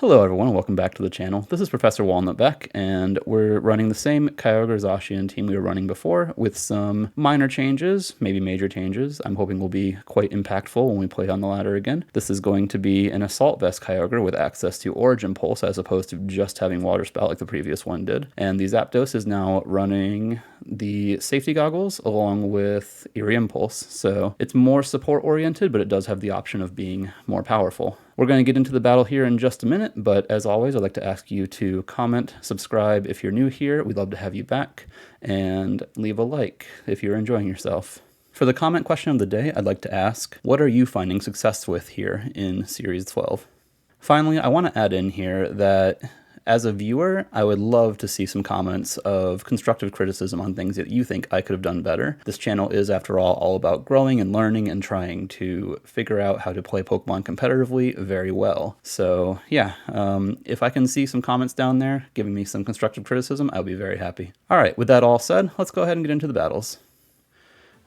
Hello everyone, and welcome back to the channel. This is Professor Walnut Beck, and we're running the same Kyogre Zacian team we were running before with some minor changes, maybe major changes. I'm hoping will be quite impactful when we play on the ladder again. This is going to be an Assault Vest Kyogre with access to Origin Pulse as opposed to just having Water Spout like the previous one did. And the Zapdos is now running the Safety Goggles along with Eerie Impulse, so it's more support oriented, but it does have the option of being more powerful. We're going to get into the battle here in just a minute, but as always, I'd like to ask you to comment, subscribe if you're new here. We'd love to have you back, and leave a like if you're enjoying yourself. For the comment question of the day, I'd like to ask, what are you finding success with here in Series 12? Finally, I want to add in here that as a viewer, I would love to see some comments of constructive criticism on things that you think I could have done better. This channel is, after all about growing and learning and trying to figure out how to play Pokemon competitively very well. So yeah, if I can see some comments down there giving me some constructive criticism, I'll be very happy. All right, with that all said, let's go ahead and get into the battles.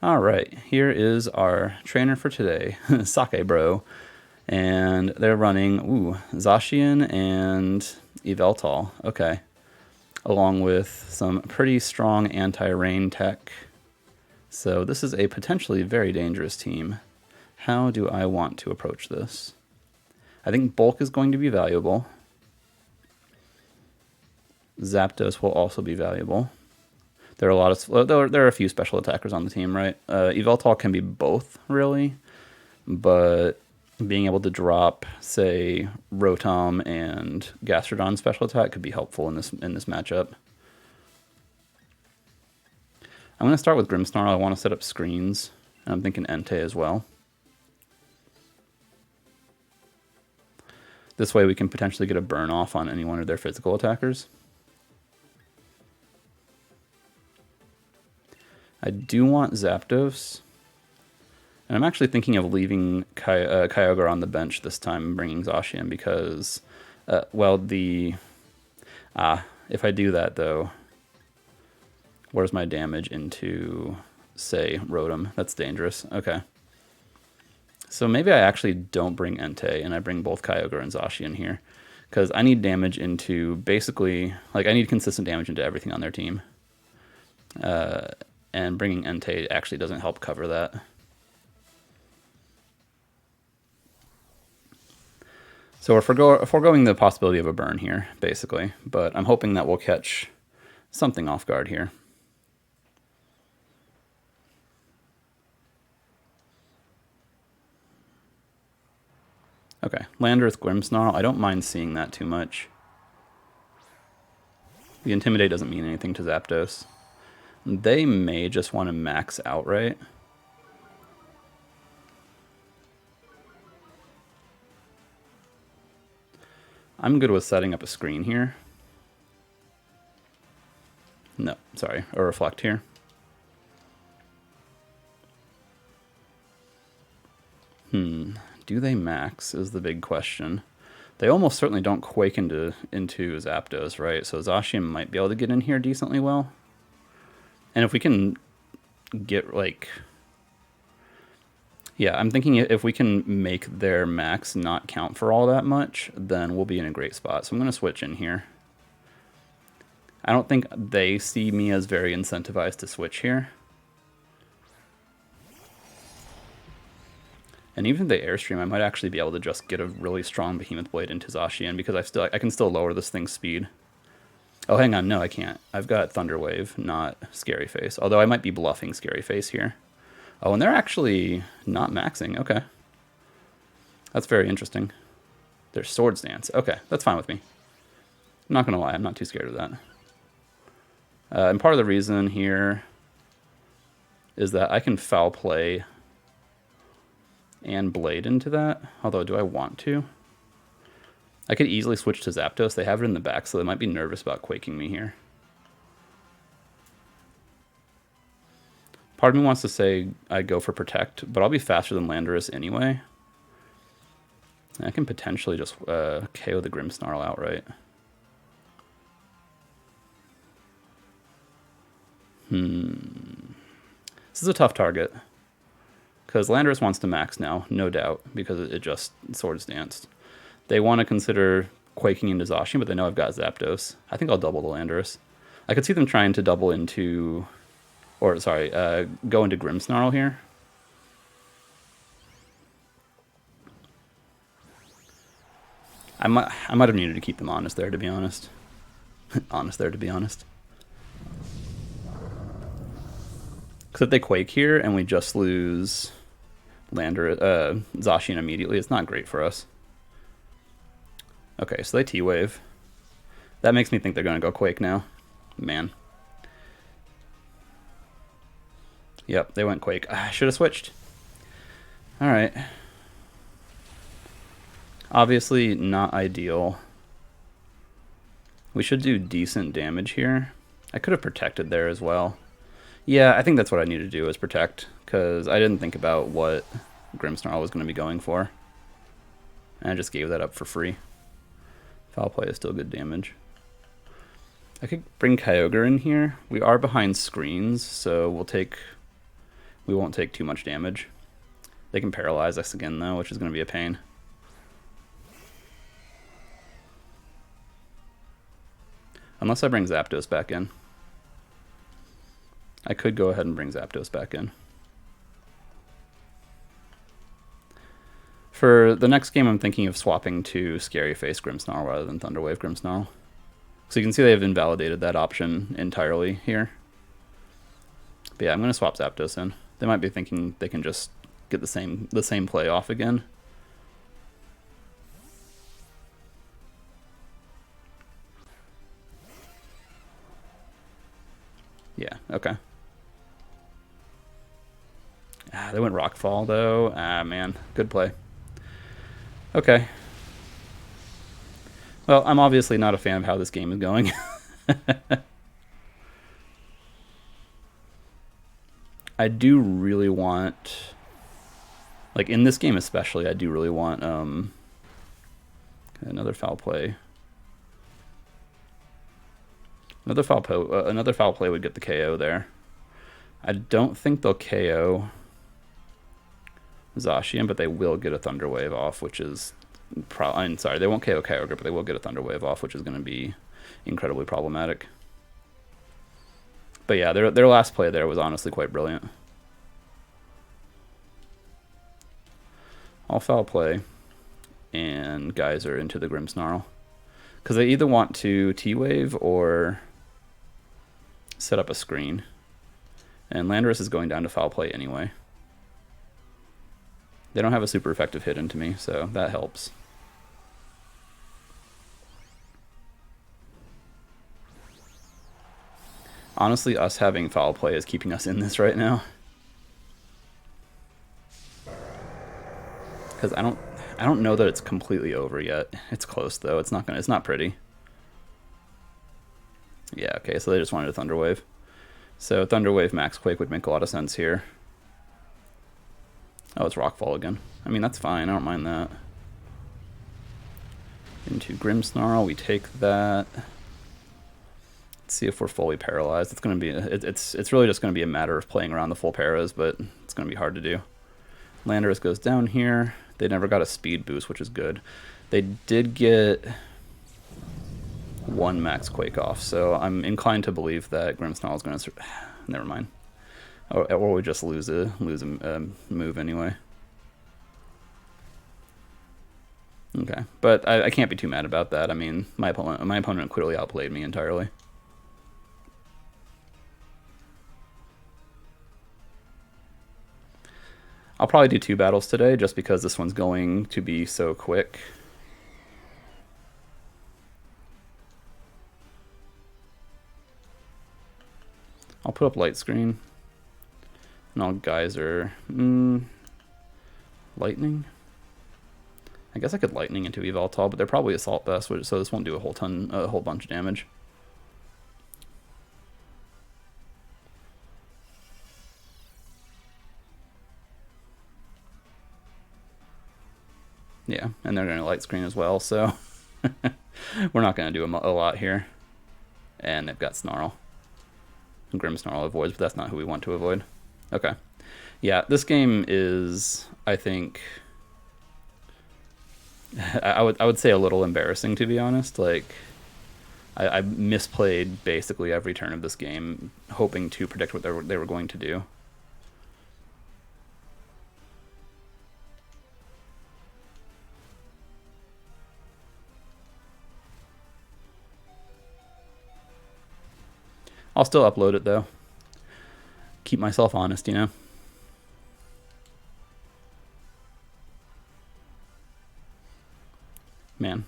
All right, here is our trainer for today, Sake Bro. And they're running, Zacian and Yveltal, okay. Along with some pretty strong anti-rain tech. So this is a potentially very dangerous team. How do I want to approach this? I think Bulk is going to be valuable. Zapdos will also be valuable. There are a lot of, there are a few special attackers on the team, right? Yveltal can be both, really, but being able to drop, say, Rotom and Gastrodon special attack could be helpful in this matchup. I'm going to start with Grimmsnarl. I want to set up screens, and I'm thinking Entei as well. This way we can potentially get a burn off on any one of their physical attackers. I do want Zapdos. And I'm actually thinking of leaving Kyogre on the bench this time and bringing Zacian because, well, if I do that, though, where's my damage into, say, Rotom? That's dangerous. Okay. So maybe I actually don't bring Entei and I bring both Kyogre and Zacian here because I need damage into basically, like, I need consistent damage into everything on their team. And bringing Entei actually doesn't help cover that. So we're foregoing the possibility of a burn here, basically, but I'm hoping that we'll catch something off guard here. Okay, Landorus Grimmsnarl, I don't mind seeing that too much. The Intimidate doesn't mean anything to Zapdos. They may just want to max outright. I'm good with setting up a screen here. No, sorry, a reflect here. Do they max is the big question. They almost certainly don't quake into Zapdos, right? So Zacian might be able to get in here decently well. And if we can get, like... Yeah, I'm thinking if we can make their max not count for all that much, then we'll be in a great spot. So I'm going to switch in here. I don't think they see me as very incentivized to switch here. And even if they Airstream, I might actually be able to just get a really strong Behemoth Blade into Zacian because I can still lower this thing's speed. Oh, hang on, no, I can't. I've got Thunder Wave, not Scary Face. Although I might be bluffing Scary Face here. Oh, and they're actually not maxing. Okay. That's very interesting. They're Swords Dance. Okay, that's fine with me. I'm not going to lie. I'm not too scared of that. And part of the reason here is that I can foul play and Blade into that. Although, do I want to? I could easily switch to Zapdos. They have it in the back, so they might be nervous about quaking me here. Part of me wants to say I go for Protect, but I'll be faster than Landorus anyway. I can potentially just KO the Grimmsnarl outright. This is a tough target. Because Landorus wants to max now, no doubt, because it just Swords Danced. They want to consider quaking into Zacian, but they know I've got Zapdos. I think I'll double the Landorus. I could see them trying to double into, or sorry, go into Grimmsnarl here. I might have needed to keep them honest there, to be honest. Honest there, to be honest. Because if they quake here and we just lose Zacian immediately, it's not great for us. Okay, so they T-Wave. That makes me think they're going to go Quake now. Man. Yep, they went Quake. I should have switched. Alright. Obviously not ideal. We should do decent damage here. I could have protected there as well. Yeah, I think that's what I need to do is protect, because I didn't think about what Grimmsnarl was going to be going for. And I just gave that up for free. Foul play is still good damage. I could bring Kyogre in here. We are behind screens, so we won't take too much damage. They can paralyze us again though, which is going to be a pain. Unless I bring Zapdos back in. I could go ahead and bring Zapdos back in. For the next game, I'm thinking of swapping to Scary Face Grimmsnarl rather than Thunderwave Grimmsnarl. So you can see they've invalidated that option entirely here. But yeah, I'm going to swap Zapdos in. They might be thinking they can just get the same play off again. Yeah, okay. They went Rockfall though. Man, good play. Okay. Well, I'm obviously not a fan of how this game is going. I do really want, like in this game especially, I do really want another foul play. Another foul play would get the KO there. I don't think they'll KO Zacian, but they will get a Thunder Wave off, which is I'm sorry, they won't KO Kyogre, but they will get a Thunder Wave off, which is going to be incredibly problematic. But yeah, their last play there was honestly quite brilliant. I'll foul play and Geyser into the Grimmsnarl. Because they either want to T-Wave or set up a screen. And Landorus is going down to foul play anyway. They don't have a super effective hit into me, so that helps. Honestly, us having foul play is keeping us in this right now. Because I don't know that it's completely over yet. It's close though. It's not pretty. Yeah, okay, so they just wanted a Thunder Wave. So Thunder Wave Max Quake would make a lot of sense here. Oh, it's Rockfall again. I mean, that's fine. I don't mind that. Into Grimmsnarl, we take that. Let's see if we're fully paralyzed. It's going to be it's really just going to be a matter of playing around the full paras, but it's going to be hard to do. Landorus goes down here. They never got a speed boost, which is good. They did get one Max Quake off, so I'm inclined to believe that Grimmsnarl is going to... Never mind. Or we just lose a move anyway. Okay, but I can't be too mad about that. I mean, my opponent clearly outplayed me entirely. I'll probably do 2 battles today just because this one's going to be so quick. I'll put up light screen. And I'll Geyser. Lightning? I guess I could Lightning into Evoltol, but they're probably Assault Vest, so this won't do a whole bunch of damage. Yeah, and they're going to light screen as well, so we're not going to do a lot here. And they've got Snarl. Grimmsnarl avoids, but that's not who we want to avoid. Okay. Yeah, this game is, I think, I would say a little embarrassing, to be honest. Like, I misplayed basically every turn of this game, hoping to predict what they were going to do. I'll still upload it though. Keep myself honest, you know. Man,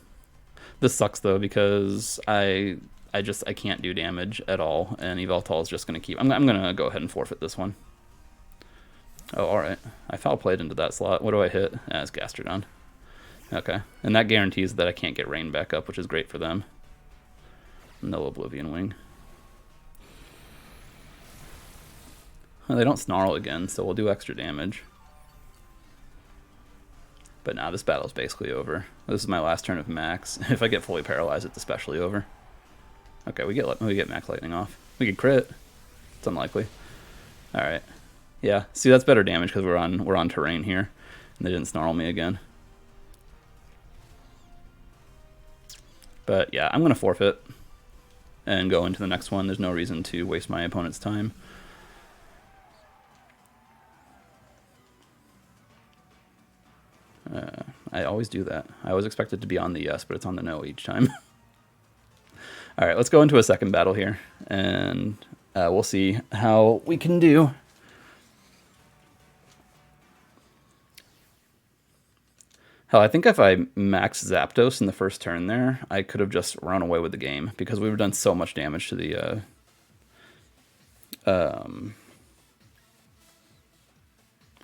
this sucks though because I can't do damage at all, and Yveltal is just gonna keep. I'm gonna go ahead and forfeit this one. Oh, all right. I foul played into that slot. What do I hit? It's Gastrodon. Okay, and that guarantees that I can't get Rain back up, which is great for them. No Oblivion Wing. Well, they don't snarl again, so we'll do extra damage. But now this battle's basically over. This is my last turn of Max. If I get fully paralyzed, it's especially over. Okay, we get Max Lightning off. We could crit. It's unlikely. All right. Yeah. See, that's better damage because we're on terrain here, and they didn't snarl me again. But yeah, I'm gonna forfeit and go into the next one. There's no reason to waste my opponent's time. I always do that. I always expect it to be on the yes, but it's on the no each time. All right, let's go into a second battle here, and we'll see how we can do. Hell, I think if I maxed Zapdos in the first turn there, I could have just run away with the game because we would have done so much damage to the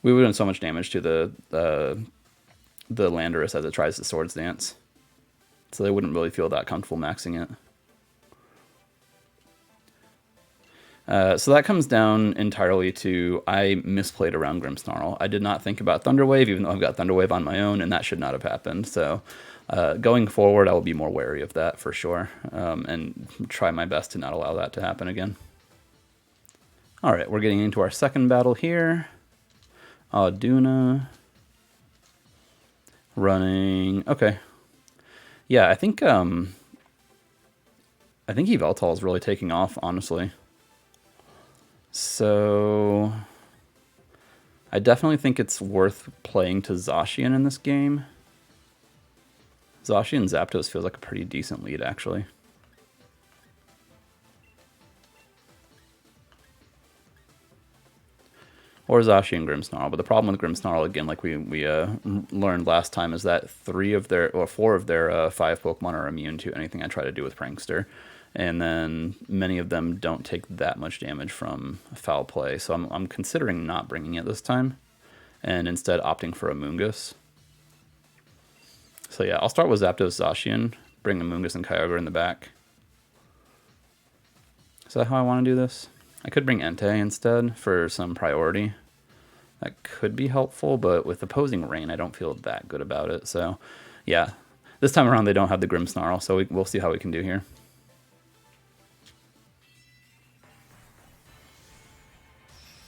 we would have done so much damage to the Landorus as it tries to Swords Dance. So they wouldn't really feel that comfortable maxing it. So that comes down entirely to I misplayed around Grimmsnarl. I did not think about Thunderwave, even though I've got Thunderwave on my own, and that should not have happened. So going forward, I will be more wary of that for sure, and try my best to not allow that to happen again. All right, we're getting into our second battle here. Auduna. Running. Okay. Yeah, I think Yveltal is really taking off, honestly. So I definitely think it's worth playing to Zacian in this game. Zacian Zapdos feels like a pretty decent lead, actually. Or Zacian Grimmsnarl, but the problem with Grimmsnarl, again, like we learned last time, is that 4 of their 5 Pokemon are immune to anything I try to do with Prankster. And then many of them don't take that much damage from foul play. So I'm considering not bringing it this time and instead opting for a Amoonguss. So yeah, I'll start with Zapdos Zacian, bring Amoonguss and Kyogre in the back. Is that how I want to do this? I could bring Entei instead for some priority. That could be helpful, but with opposing rain, I don't feel that good about it. So yeah, this time around they don't have the Grimmsnarl, so we'll see how we can do here.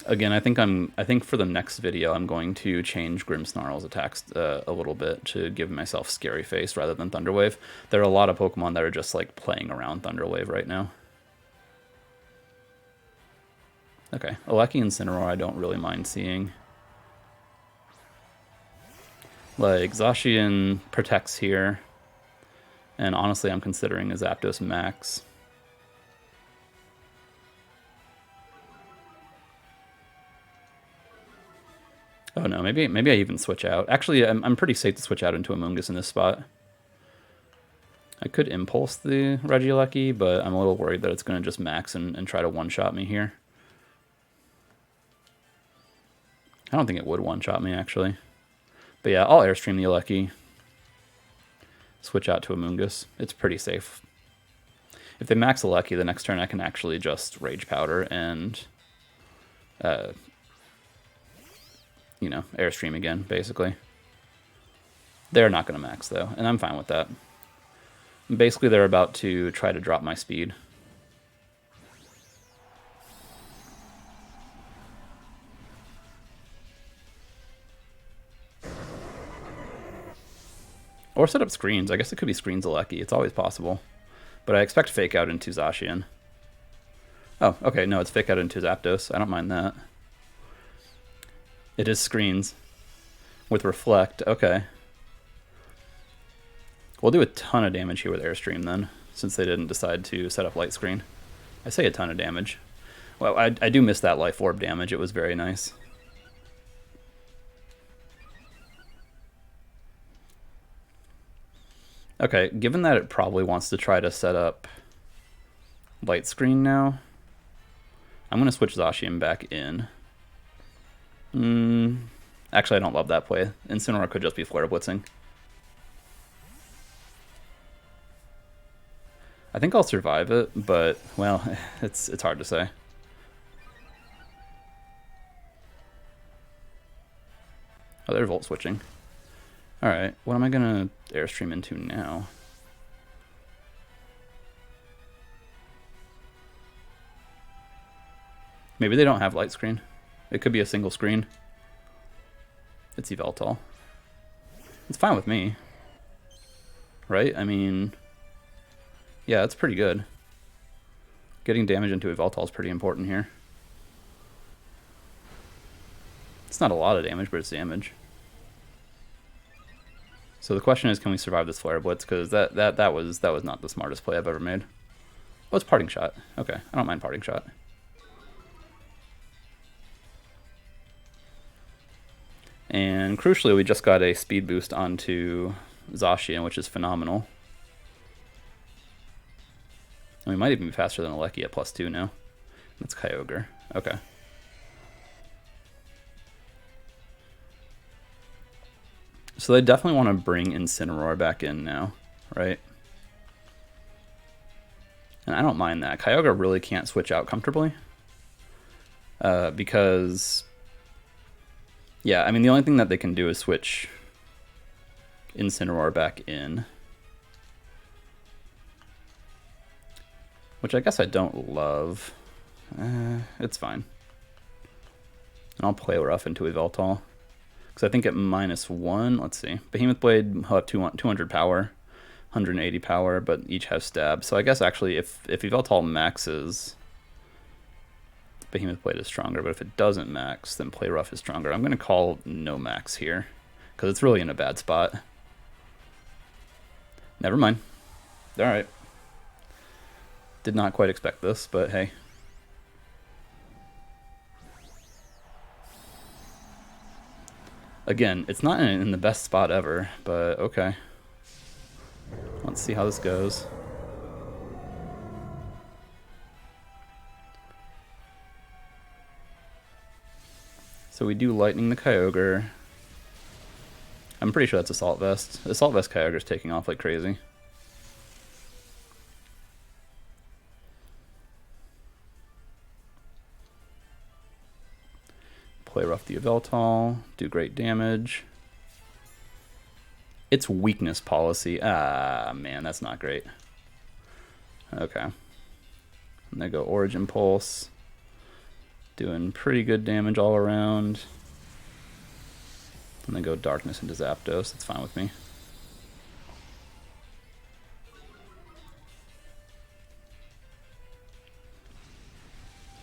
Again, I think for the next video I'm going to change Grimmsnarl's attacks a little bit to give myself Scary Face rather than Thunderwave. There are a lot of Pokemon that are just like playing around Thunderwave right now. Okay, Aleki and Incineroar I don't really mind seeing. Like, Zacian protects here, and honestly I'm considering a Zapdos Max. Oh no, maybe I even switch out. Actually, I'm pretty safe to switch out into Amoonguss in this spot. I could Impulse the Regieleki, but I'm a little worried that it's going to just max and try to one-shot me here. I don't think it would one-shot me, actually. But yeah, I'll Airstream the Aleki. Switch out to Amoonguss. It's pretty safe. If they max Aleki, the next turn I can actually just Rage Powder and... you know, Airstream again, basically. They're not going to max, though, and I'm fine with that. Basically, they're about to try to drop my speed. Or set up screens. I guess it could be screens Alecki. It's always possible. But I expect fake out into Zacian. Oh, okay, no, it's fake out into Zapdos. I don't mind that. It is screens. With Reflect, okay. We'll do a ton of damage here with Airstream then, since they didn't decide to set up Light Screen. I say a ton of damage. Well, I do miss that Life Orb damage. It was very nice. Okay, given that it probably wants to try to set up Light Screen now, I'm going to switch Zacian back in. Actually, I don't love that play. Incineroar could just be Flare Blitzing. I think I'll survive it, but, well, it's hard to say. Oh, they're Volt switching. Alright, what am I going to Airstream into now? Maybe they don't have Light Screen. It could be a single screen. It's Yveltal. It's fine with me. Right? I mean, yeah, it's pretty good. Getting damage into Yveltal is pretty important here. It's not a lot of damage, but it's damage. So the question is, can we survive this Flare Blitz? Because that was not the smartest play I've ever made. Oh, it's Parting Shot. Okay, I don't mind Parting Shot. And crucially, we just got a speed boost onto Zacian, which is phenomenal. And we might even be faster than Alecki at +2 now. That's Kyogre. Okay. So they definitely want to bring Incineroar back in now, right? And I don't mind that. Kyogre really can't switch out comfortably. Because... yeah, I mean, the only thing that they can do is switch Incineroar back in. Which I guess I don't love. It's fine. And I'll play Rough into Yveltal. Because I think at -1, let's see. Behemoth Blade will have 200 power, 180 power, but each have stab. So I guess actually if Yveltal maxes, Behemoth Blade is stronger, but if it doesn't max, then Play Rough is stronger. I'm going to call no max here, because it's really in a bad spot. Never mind. Alright. Did not quite expect this, but hey. Again, it's not in the best spot ever, but okay. Let's see how this goes. So we do Lightning the Kyogre. I'm pretty sure that's Assault Vest. Assault Vest Kyogre's taking off like crazy. Play Rough the Yveltal, do great damage. It's Weakness Policy. Ah, man, that's not great. Okay. And they go Origin Pulse. Doing pretty good damage all around. And then go Darkness into Zapdos. That's fine with me.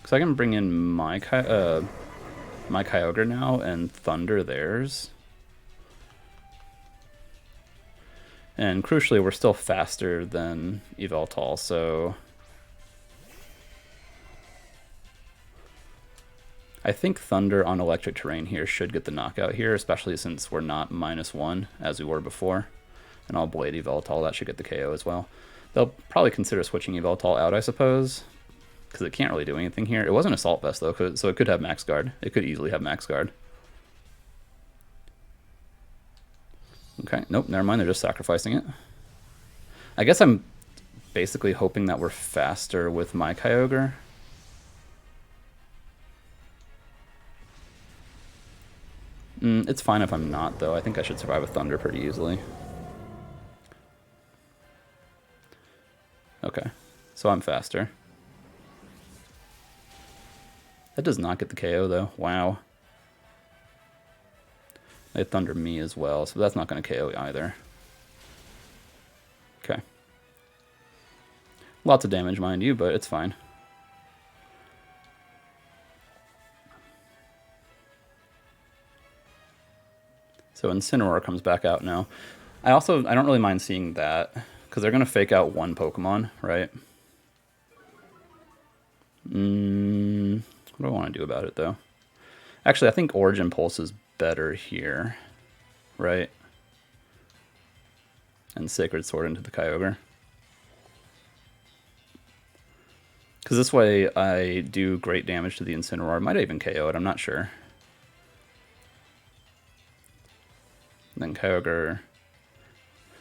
Because I can bring in my Kyogre now and Thunder theirs. And crucially, we're still faster than Yveltal, so... I think Thunder on electric terrain here should get the knockout here, especially since we're not -1 as we were before. And I'll Blade Yveltal, that should get the KO as well. They'll probably consider switching Yveltal out, I suppose, because it can't really do anything here. It wasn't Assault Vest though, so it could have Max Guard. It could easily have Max Guard. Okay, nope, never mind, they're just sacrificing it. I guess I'm basically hoping that we're faster with my Kyogre. It's fine if I'm not, though. I think I should survive with Thunder pretty easily. Okay, so I'm faster. That does not get the KO, though. Wow. They Thunder me as well, so that's not going to KO either. Lots of damage, mind you, but it's fine. So Incineroar comes back out now. I don't really mind seeing that, because they're going to fake out one Pokemon, right? What do I want to do about it, though? Actually, I think Origin Pulse is better here, right? And Sacred Sword into the Kyogre. Because this way I do great damage to the Incineroar. Might even KO it, I'm not sure. And then Kyogre...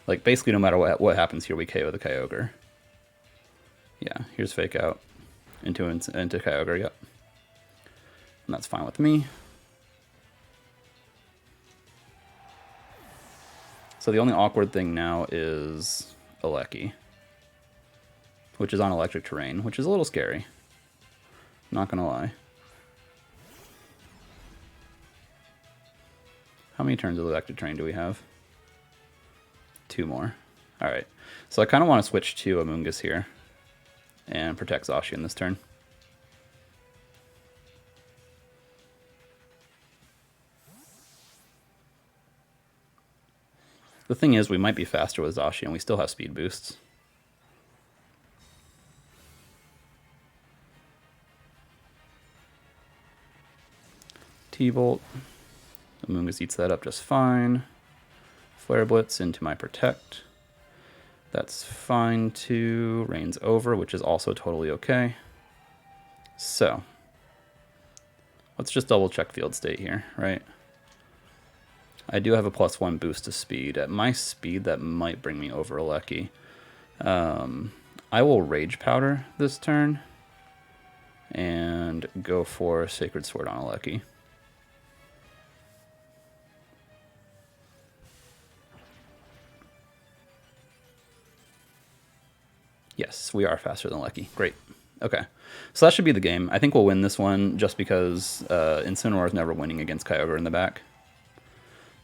Like, basically no matter what happens here, we KO the Kyogre. Yeah, here's Fake Out into Kyogre, yep. And that's fine with me. So the only awkward thing now is Alecki, which is on electric terrain, which is a little scary. Not gonna lie. How many turns of electric terrain do we have? 2 more. Alright. So I kind of want to switch to Amoonguss here and protect Zacian this turn. The thing is, we might be faster with Zacian. We still have speed boosts. T-Bolt. Amoonguss eats that up just fine. Flare Blitz into my Protect. That's fine too. Rain's over, which is also totally okay. So, let's just double check field state here, right? I do have a +1 boost to speed. At my speed, that might bring me over Alecki. I will Rage Powder this turn and go for Sacred Sword on Alecki. Yes, we are faster than Alecki. Great. Okay. So that should be the game. I think we'll win this one just because Incineroar is never winning against Kyogre in the back.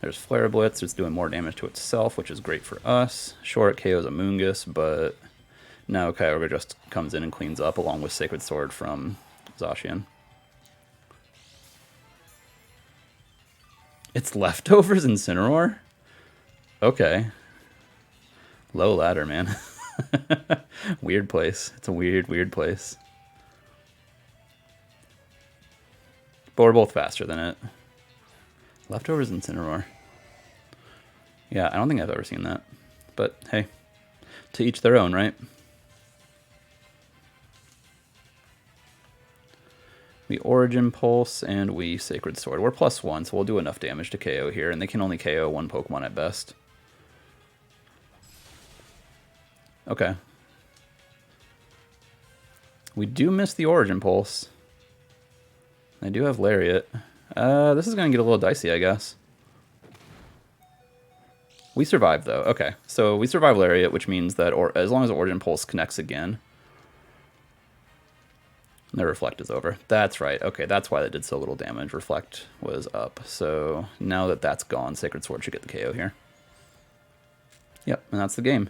There's Flare Blitz. It's doing more damage to itself, which is great for us. Sure, it KOs Amoonguss, but now Kyogre just comes in and cleans up along with Sacred Sword from Zacian. It's leftovers Incineroar? Okay. Low ladder, man. Weird place. It's a weird place. But we're both faster than it. Leftovers Incineroar. Yeah, I don't think I've ever seen that. But hey, to each their own, right? We Origin Pulse and we Sacred Sword. We're +1, so we'll do enough damage to KO here, and they can only KO one Pokemon at best. Okay. We do miss the Origin Pulse. I do have Lariat. This is going to get a little dicey, I guess. We survived, though. Okay, so we survived Lariat, which means that as long as the Origin Pulse connects again, the Reflect is over. That's right. Okay, that's why that did so little damage. Reflect was up. So now that that's gone, Sacred Sword should get the KO here. Yep, and that's the game.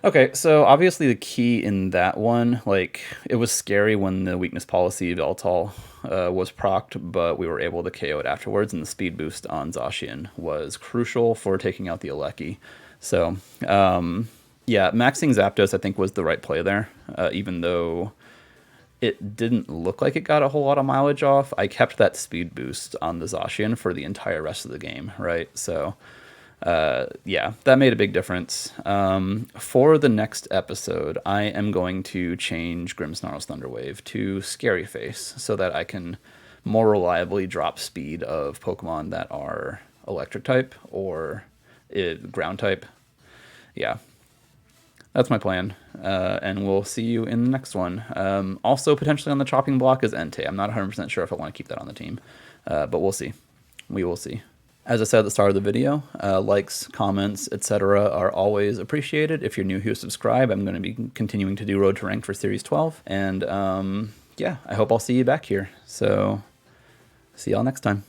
Okay, so obviously the key in that one, like, it was scary when the Weakness Policy Veltal was procced, but we were able to KO it afterwards, and the speed boost on Zacian was crucial for taking out the Alecki. So, yeah, maxing Zapdos I think was the right play there, even though it didn't look like it got a whole lot of mileage off. I kept that speed boost on the Zacian for the entire rest of the game, right? So... yeah, that made a big difference. For the next episode, I am going to change Grimmsnarl's Thunderwave to Scary Face so that I can more reliably drop speed of Pokemon that are electric type or ground type. Yeah, that's my plan. And we'll see you in the next one. Also, potentially on the chopping block is Entei. I'm not 100% sure if I want to keep that on the team, but we'll see. We will see. As I said at the start of the video, likes, comments, etc. are always appreciated. If you're new here, subscribe. I'm going to be continuing to do Road to Rank for Series 12. And yeah, I hope I'll see you back here. So see y'all next time.